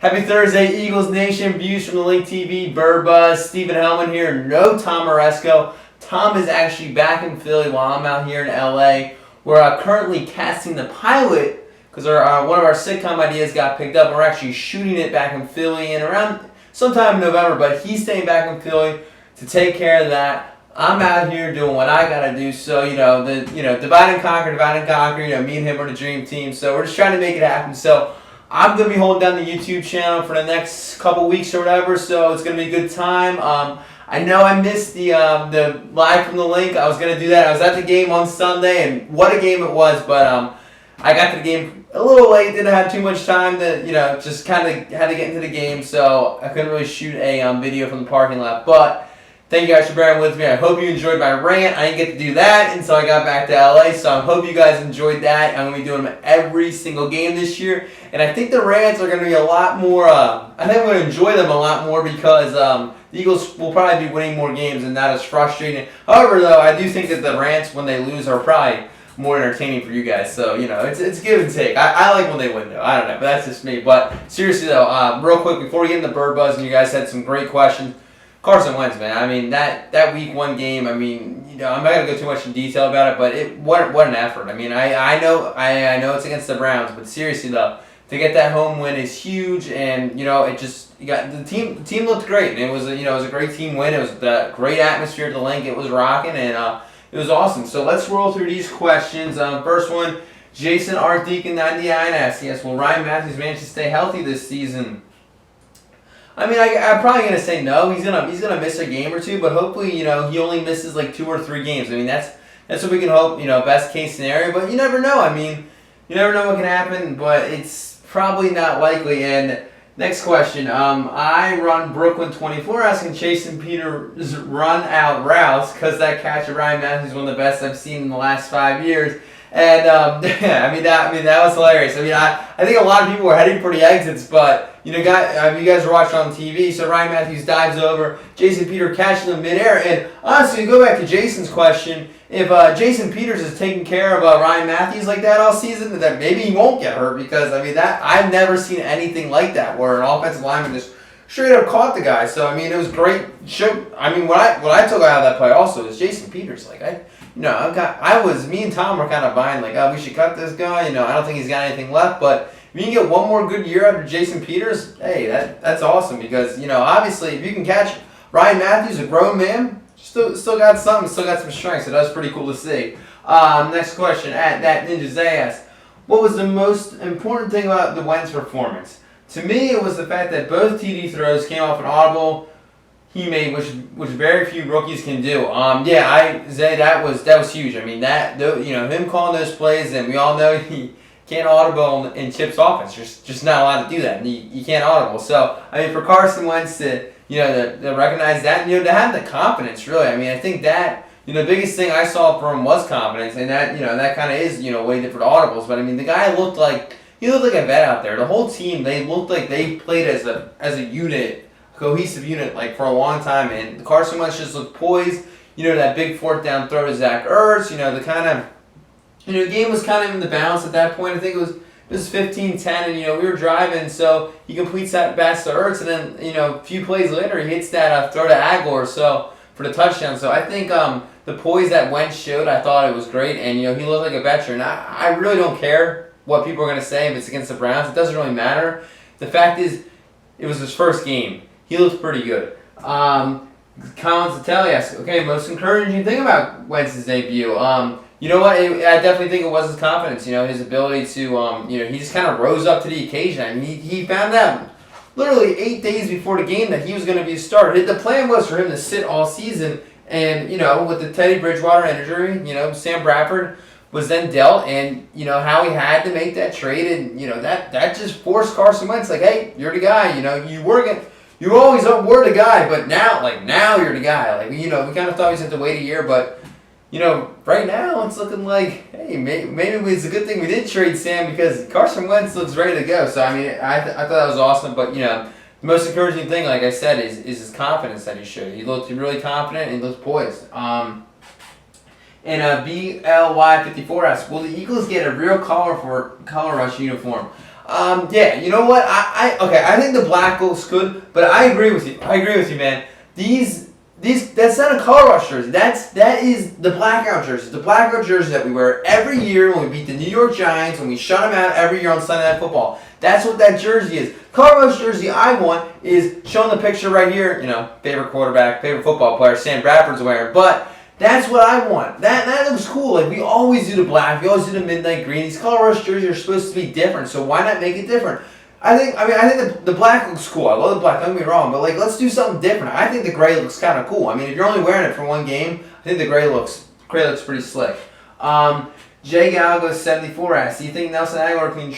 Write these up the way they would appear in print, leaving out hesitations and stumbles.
Happy Thursday, Eagles Nation. Views from the Link TV. Buzz, Stephen Hellmann here. No Tom Aresco. Tom is actually back in Philly while I'm out here in LA. We're currently casting the pilot because one of our sitcom ideas got picked up. We're actually shooting it back in Philly and around sometime in November, but he's staying back in Philly to take care of that. I'm out here doing what I gotta do. So divide and conquer. Me and him are the dream team. So we're just trying to make it happen. So I'm going to be holding down the YouTube channel for the next couple weeks or whatever, so it's going to be a good time. I know I missed the live from the link. I was going to do that. I was at the game on Sunday, and what a game it was, but I got to the game a little late, didn't have too much time to, just kind of had to get into the game, so I couldn't really shoot a video from the parking lot, but thank you guys for bearing with me. I hope you enjoyed my rant. I didn't get to do that until I got back to LA, so I hope you guys enjoyed that. I'm going to be doing them every single game this year, and I think the rants are going to be a lot more, I think I'm going to enjoy them a lot more because the Eagles will probably be winning more games and not as frustrating. However, though, I do think that the rants when they lose are probably more entertaining for you guys, so, it's give and take. I like when they win, though. I don't know, but that's just me. But seriously, though, real quick, before we get into Bird Buzz, and you guys had some great questions, Carson Wentz, man. I mean, that week one game, I mean, I'm not going to go too much in detail about it, but what an effort. I mean, I know it's against the Browns, but seriously, though, to get that home win is huge, and, the team looked great, and it was a great team win. It was a great atmosphere at the link. It was rocking, and it was awesome. So let's roll through these questions. First one, Jason R. Deacon 99 asks, yes, will Ryan Mathews manage to stay healthy this season? I mean, I'm probably gonna say no. He's gonna miss a game or two, but hopefully, he only misses like 2 or 3 games. I mean, that's what we can hope. Best case scenario, but you never know. I mean, you never know what can happen, but it's probably not likely. And next question, I run Brooklyn 24 asking Chase and Peter's run out routes because that catch of Ryan Mathews is one of the best I've seen in the last 5 years. And that was hilarious. I mean, I think a lot of people were heading for the exits, but you guys were watching on TV. So Ryan Mathews dives over, Jason Peter catches him midair. And honestly, go back to Jason's question. If Jason Peters is taking care of Ryan Mathews like that all season, then maybe he won't get hurt because I've never seen anything like that where an offensive lineman just straight up caught the guy. So I mean, it was great. What I took out of that play also is Jason Peters. Me and Tom were kind of buying we should cut this guy. I don't think he's got anything left, but if you can get one more good year out of Jason Peters, hey, that's awesome because obviously if you can catch Ryan Mathews, a grown man, still got something, still got some strength, so that's pretty cool to see. Next question at that Ninja Zay asks, what was the most important thing about the Wentz performance? To me, it was the fact that both TD throws came off an audible he made, which very few rookies can do. Zay, that was huge. I mean, him calling those plays, and we all know he can't audible in Chip's offense. Just not allowed to do that. You can't audible. So I mean, for Carson Wentz to to recognize that, to have the confidence, really. I mean, I think that the biggest thing I saw from him was confidence, and that kind of is way different audibles. But I mean, the guy looked like a vet out there. The whole team, they looked like they played as a unit. Cohesive unit for a long time, and Carson Wentz just looked poised. That big 4th down throw to Zach Ertz. The kind of the game was kind of in the balance at that point. I think it was 15-10, and we were driving, so he completes that pass to Ertz, and then a few plays later he hits that throw to Agholor for the touchdown. So I think the poise that Wentz showed, I thought it was great, and he looked like a veteran. I really don't care what people are going to say if it's against the Browns. It doesn't really matter. The fact is, it was his first game. He looked pretty good. Colin Satelli asks, okay, most encouraging thing about Wentz's debut. You know what? I definitely think it was his confidence. His ability to, he just kind of rose up to the occasion. I mean, he found out literally 8 days before the game that he was going to be a starter. The plan was for him to sit all season, and with the Teddy Bridgewater injury, Sam Bradford was then dealt, and how he had to make that trade, and that just forced Carson Wentz hey, you're the guy. You always were the guy, but now you're the guy. We kind of thought he was going to wait a year, but right now it's looking like, hey, maybe it's a good thing we did trade Sam because Carson Wentz looks ready to go. So I mean, I thought that was awesome. But the most encouraging thing, like I said, is his confidence that he showed. He looked really confident and he looked poised. And BLY54 asks, will the Eagles get a real color rush uniform? Yeah, you know what? Okay, I think the black looks good, but I agree with you. I agree with you, man. That's not a color rush jersey. That is the blackout jersey. The blackout jersey that we wear every year when we beat the New York Giants, when we shut them out every year on Sunday Night Football. That's what that jersey is. Color rush jersey I want is showing the picture right here. You know, favorite quarterback, favorite football player, Sam Bradford's wearing. But that's what I want. That looks cool. Like, we always do the black. We always do the midnight green. These color rush jerseys are supposed to be different, so why not make it different? I think the black looks cool. I love the black, don't get me wrong, but like, let's do something different. I think the gray looks kind of cool. I mean, if you're only wearing it for one game, I think the gray looks pretty slick. Jay Galgo 74 asks, do you think Nelson Agholor can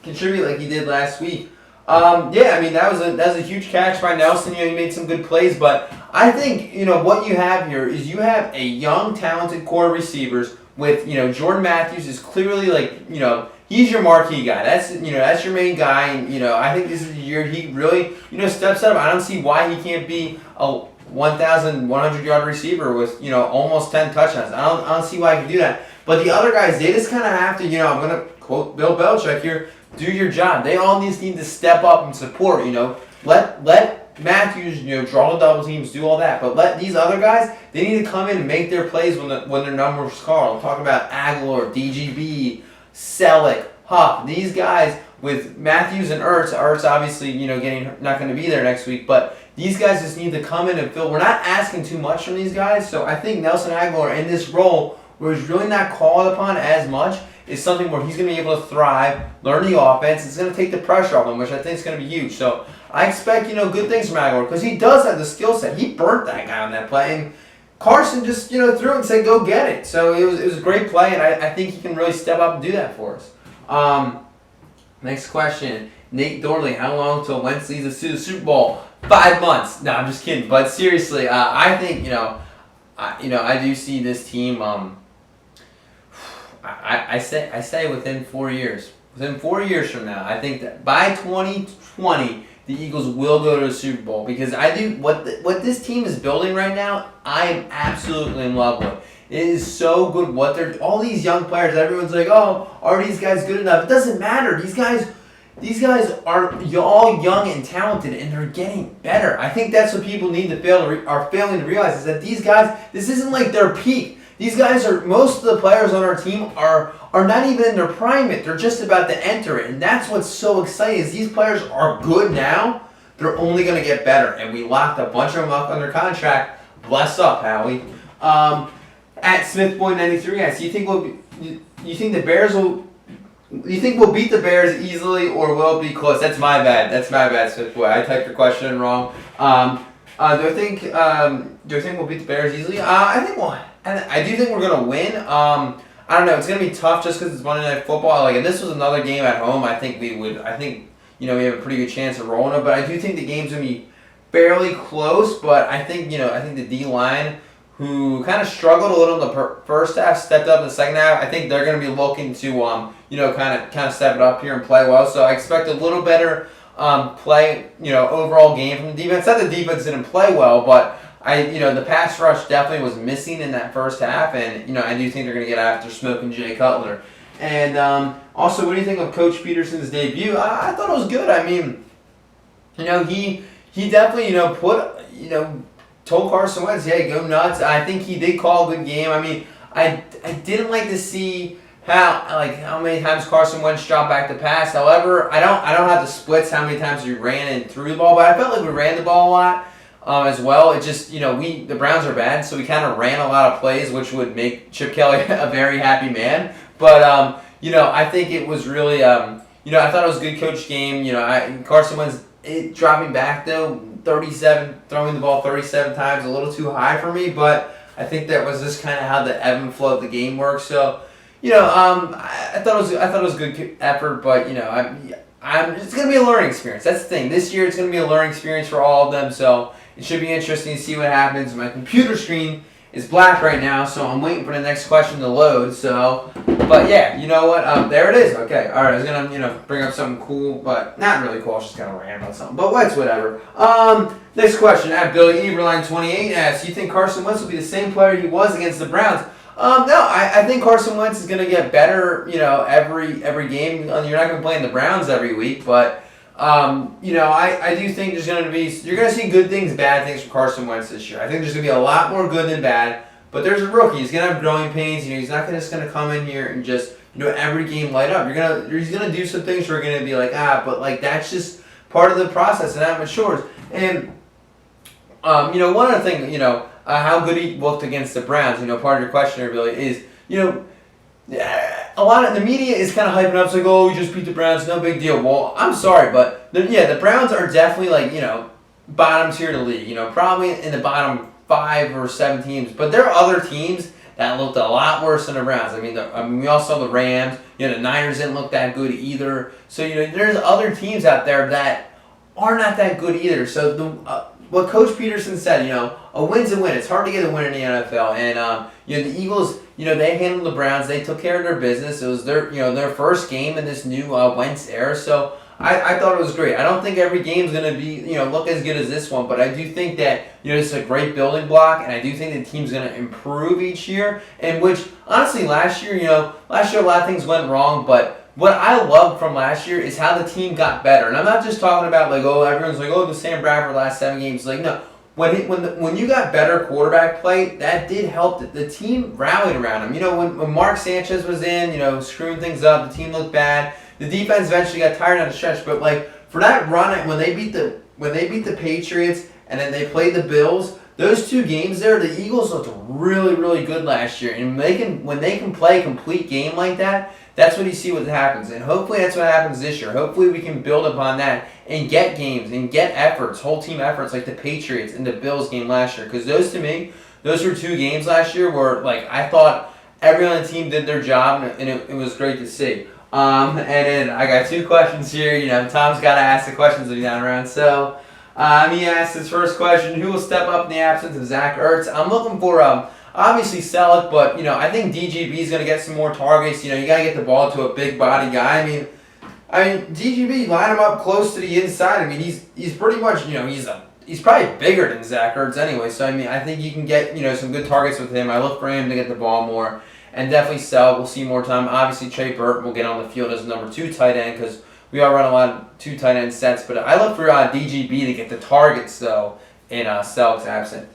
contribute like he did last week? Yeah, I mean, that was a huge catch by Nelson. You know, he made some good plays, but I think, you know, what you have here is you have a young, talented core of receivers with, you know, Jordan Mathews is clearly, like, you know, he's your marquee guy. That's your main guy, and, you know, I think this is the year he really, you know, steps up. I don't see why he can't be a 1,100-yard receiver with, you know, almost 10 touchdowns. I don't see why he can do that. But the other guys, they just kind of have to, you know, I'm going to quote Bill Belichick here, do your job. They all just need to step up and support, you know. Let Mathews, you know, draw the double teams, do all that. But let these other guys, they need to come in and make their plays when their numbers call. I'm talking about Agholor, DGB, Selleck, Huff. These guys with Mathews and Ertz obviously, you know, not going to be there next week. But these guys just need to come in and fill. We're not asking too much from these guys. So I think Nelson Agholor in this role, where he's really not called upon as much, is something where he's going to be able to thrive, learn the offense. It's going to take the pressure off him, which I think is going to be huge. So I expect, you know, good things from Agholor because he does have the skill set. He burnt that guy on that play, and Carson just, you know, threw it and said, go get it. So it was a great play, and I think he can really step up and do that for us. Next question. Nate Dorley, how long till Wentz leads us to the Super Bowl? 5 months. No, I'm just kidding. But seriously, I think, I do see this team. I say within 4 years. Within 4 years from now, I think that by 2020, the Eagles will go to a Super Bowl because I do what this team is building right now. I am absolutely in love with. It is so good. All these young players. Everyone's like, oh, are these guys good enough? It doesn't matter. These guys are all young and talented, and they're getting better. I think that's what people need to are failing to realize is that these guys. This isn't like their peak. These guys most of the players on our team are not even in their prime yet. They're just about to enter it. And that's what's so exciting is these players are good now. They're only going to get better. And we locked a bunch of them up under contract. Bless up, Howie. At SmithBoy93 asks, you think we'll beat the Bears easily or will it be close? That's my bad. SmithBoy. I typed your question wrong. Do I think we'll beat the Bears easily? I do think we're gonna win. I don't know. It's gonna be tough just because it's Monday Night Football. Like, if this was another game at home, I think we have a pretty good chance of rolling it. But I do think the game's gonna be fairly close. But I think the D line, who kind of struggled a little in the first half, stepped up in the second half. I think they're gonna be looking to kind of step it up here and play well. So I expect a little better play, overall game from the defense. Not the defense didn't play well, but the pass rush definitely was missing in that first half, and I do think they're going to get after Smoke and Jay Cutler. And also, what do you think of Coach Peterson's debut? I thought it was good. I mean, he definitely told Carson Wentz, hey, go nuts. I think he did call a good game. I mean, I didn't like to see how many times Carson Wentz dropped back to pass. However, I don't have the splits how many times we ran and threw the ball, but I felt like we ran the ball a lot. As well, it just, the Browns are bad, so we kind of ran a lot of plays, which would make Chip Kelly a very happy man. But, I think it was really, I thought it was a good coach game. Carson Wentz dropping back, though, throwing the ball 37 times, a little too high for me, but I think that was just kind of how the ebb and flow of the game works. So, I thought it was a good effort, but, it's going to be a learning experience. That's the thing. This year, it's going to be a learning experience for all of them, so it should be interesting to see what happens. My computer screen is black right now, so I'm waiting for the next question to load. So, but yeah, you know what? There it is. Okay, all right. I was gonna, bring up something cool, but not really cool. I was just gonna rant about something. But it's whatever. Next question at Billy Everline 28 asks, "You think Carson Wentz will be the same player he was against the Browns?" No, I think Carson Wentz is going to get better, every game. You're not going to be playing the Browns every week, but, I do think you're going to see good things, bad things from Carson Wentz this year. I think there's going to be a lot more good than bad, but there's a rookie. He's going to have growing pains. He's not just going to come in here and just, every game light up. He's going to do some things where you're going to be like, but like that's just part of the process and that matures. And, one other thing, how good he looked against the Browns. Part of your question here, Billy, is, a lot of the media is kind of hyping up, it's like, oh, we just beat the Browns, no big deal. Well, I'm sorry, but the Browns are definitely like, bottom tier of the league. Probably in the bottom 5 or 7 teams. But there are other teams that looked a lot worse than the Browns. I mean, we all saw the Rams. The Niners didn't look that good either. So there's other teams out there that are not that good either. So what Coach Peterson said, a win's a win. It's hard to get a win in the NFL. And, the Eagles, they handled the Browns. They took care of their business. It was their first game in this new Wentz era. So I thought it was great. I don't think every game's going to be, look as good as this one. But I do think that, this is a great building block. And I do think the team's going to improve each year. And which, honestly, last year a lot of things went wrong. But what I loved from last year is how the team got better. And I'm not just talking about like, everyone's like, the Sam Bradford last 7 games. Like, no. When you got better quarterback play, that did help. The team rallied around him. When Mark Sanchez was in, screwing things up, the team looked bad. The defense eventually got tired on the stretch. But like for that run, when they beat the Patriots and then they played the Bills, those 2 games there, the Eagles looked really, really good last year. And when they can play a complete game like that, that's when you see what happens. And hopefully that's what happens this year. Hopefully we can build upon that and get games and get efforts, whole team efforts like the Patriots and the Bills game last year. Because those were 2 games last year where like I thought everyone on the team did their job and it was great to see. And then I got 2 questions here. Tom's got to ask the questions if he's down around. So he asked his first question, who will step up in the absence of Zach Ertz? I'm looking for obviously Selleck, but I think DGB is going to get some more targets. You got to get the ball to a big body guy. I mean DGB, line him up close to the inside. I mean he's pretty much he's probably bigger than Zach Ertz anyway. So I think you can get some good targets with him. I look for him to get the ball more, and definitely Selleck will see more time. Obviously Trey Burton will get on the field as number 2 tight end because we all run a lot of 2 tight end sets. But I look for DGB to get the targets though in Selleck's absence.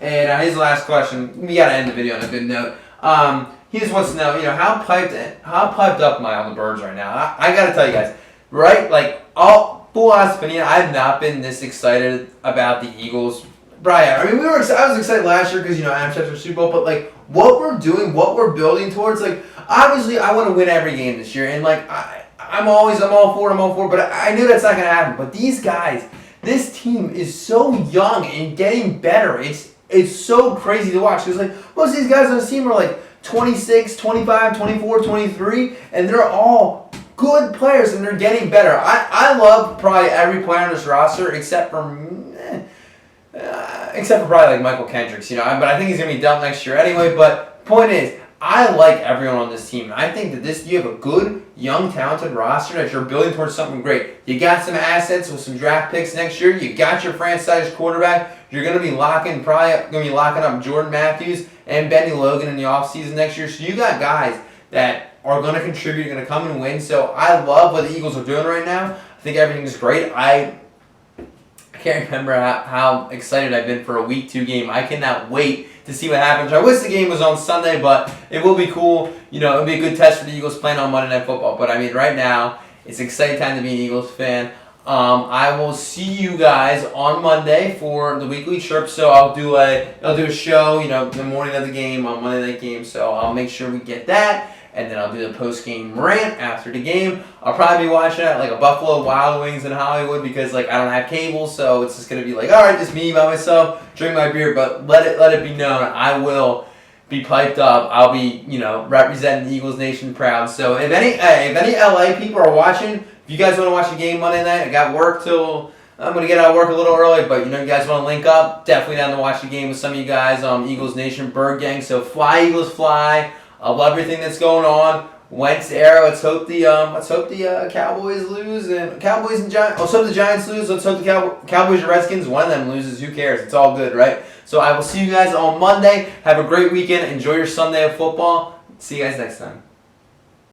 And his last question, we got to end the video on a good note. He just wants to know, how piped up am I on the Birds right now? I got to tell you guys, right? Like, full honest opinion, I have not been this excited about the Eagles. Brian, I mean, I was excited last year because, Adam Schefter Super Bowl, but like, what we're doing, what we're building towards, like, obviously I want to win every game this year. And like, I'm all for it, but I knew that's not going to happen. But these guys, this team is so young and getting better. It's so crazy to watch. Because like most of these guys on the team are like 26, 25, 24, 23, and they're all good players and they're getting better. I love probably every player on this roster except for probably like Michael Kendricks, but I think he's gonna be done next year anyway. But point is, I like everyone on this team. And I think that you have a good, young, talented roster that you're building towards something great. You got some assets with some draft picks next year. You got your franchise quarterback. You're going to be locking up Jordan Mathews and Benny Logan in the offseason next year. So you got guys that are going to contribute, going to come and win. So I love what the Eagles are doing right now. I think everything's great. I can't remember how excited I've been for a Week 2 game. I cannot wait to see what happens. I wish the game was on Sunday, but it will be cool. It'll be a good test for the Eagles playing on Monday Night Football. But I mean, right now, it's an exciting time to be an Eagles fan. I will see you guys on Monday for the weekly trip. So I'll do a show, the morning of the game on Monday Night Game. So I'll make sure we get that. And then I'll do the post-game rant after the game. I'll probably be watching it like a Buffalo Wild Wings in Hollywood because like I don't have cable, so it's just gonna be like, all right, just me by myself, drink my beer. But let it be known, I will be piped up. I'll be representing the Eagles Nation proud. So if any LA people are watching, if you guys want to watch the game Monday night, I got work till. I'm going to get out of work a little early, but you guys want to link up, definitely down to watch the game with some of you guys. Eagles Nation Bird Gang. So fly Eagles fly. I love everything that's going on. Wentz era. Let's hope the Cowboys lose and Cowboys and Giants. Let's hope the Giants lose. Let's hope the Cowboys and Redskins. One of them loses. Who cares? It's all good, right? So I will see you guys on Monday. Have a great weekend. Enjoy your Sunday of football. See you guys next time.